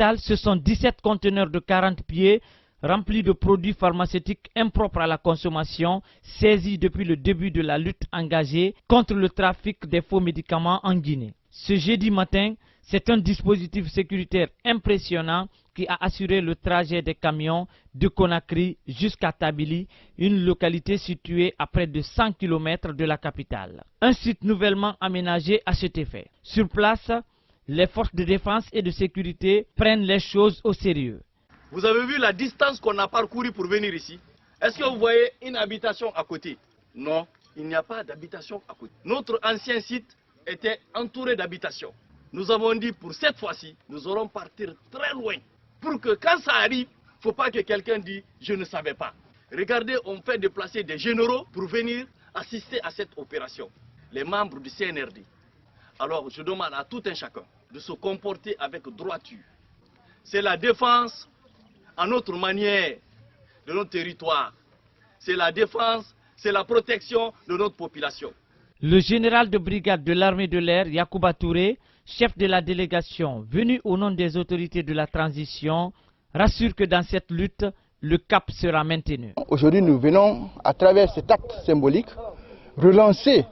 total, ce sont 17 conteneurs de 40 pieds remplis de produits pharmaceutiques impropres à la consommation, saisis depuis le début de la lutte engagée contre le trafic des faux médicaments en Guinée. Ce jeudi matin, c'est un dispositif sécuritaire impressionnant qui a assuré le trajet des camions de Conakry jusqu'à Tabili, une localité située à près de 100 km de la capitale. Un site nouvellement aménagé à cet effet. Sur place, les forces de défense et de sécurité prennent les choses au sérieux. Vous avez vu la distance qu'on a parcourue pour venir ici? Est-ce que vous voyez une habitation à côté? Non, il n'y a pas d'habitation à côté. Notre ancien site était entouré d'habitations. Nous avons dit pour cette fois-ci, nous allons partir très loin. Pour que quand ça arrive, il ne faut pas que quelqu'un dise « je ne savais pas ». Regardez, on fait déplacer des généraux pour venir assister à cette opération. Les membres du CNRD. Alors je demande à tout un chacun de se comporter avec droiture. C'est la défense à notre manière de notre territoire. C'est la défense, c'est la protection de notre population. Le général de brigade de l'armée de l'air, Yacouba Touré, chef de la délégation venu au nom des autorités de la transition, rassure que dans cette lutte, le cap sera maintenu. Aujourd'hui, nous venons, à travers cet acte symbolique, relancer,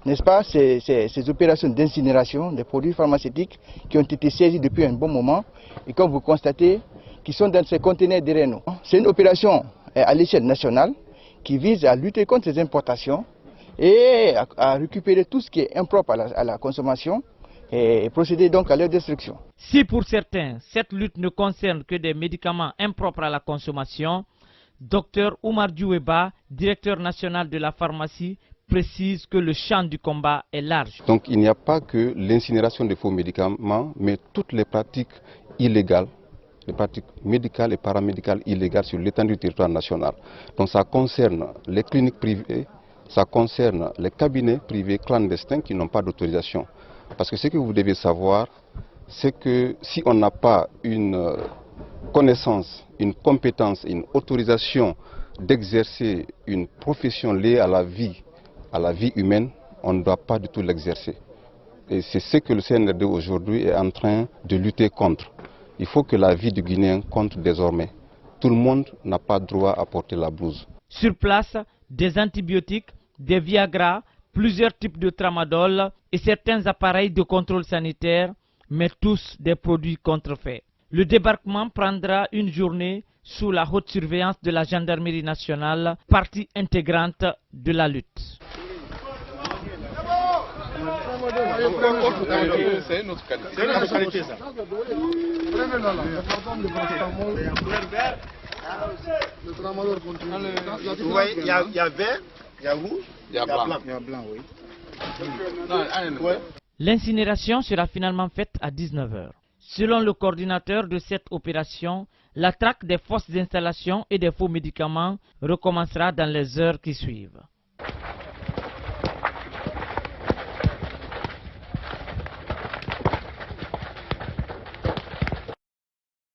n'est-ce pas, ces opérations d'incinération des produits pharmaceutiques qui ont été saisis depuis un bon moment et comme vous constatez, qui sont dans ces conteneurs derrière nous. C'est une opération à l'échelle nationale qui vise à lutter contre ces importations et à récupérer tout ce qui est impropre à la consommation et procéder donc à leur destruction. Si pour certains, cette lutte ne concerne que des médicaments impropres à la consommation, Dr Oumar Djoueba, directeur national de la pharmacie, précise que le champ du combat est large. Donc il n'y a pas que l'incinération des faux médicaments, mais toutes les pratiques illégales, les pratiques médicales et paramédicales illégales sur l'étendue du territoire national. Donc ça concerne les cliniques privées, ça concerne les cabinets privés clandestins qui n'ont pas d'autorisation. Parce que ce que vous devez savoir, c'est que si on n'a pas une connaissance, une compétence, une autorisation d'exercer une profession liée à la vie humaine, on ne doit pas du tout l'exercer. Et c'est ce que le CNRD aujourd'hui est en train de lutter contre. Il faut que la vie du Guinéen compte désormais. Tout le monde n'a pas droit à porter la blouse. Sur place, des antibiotiques, des Viagra, plusieurs types de tramadol et certains appareils de contrôle sanitaire, mais tous des produits contrefaits. Le débarquement prendra une journée sous la haute surveillance de la gendarmerie nationale, partie intégrante de la lutte. C'est une autre qualité ça. Vous voyez, il y a vert, il y a rouge, il y a blanc. Il y a blanc, oui. L'incinération sera finalement faite à 19 h. Selon le coordinateur de cette opération, la traque des fausses installations et des faux médicaments recommencera dans les heures qui suivent.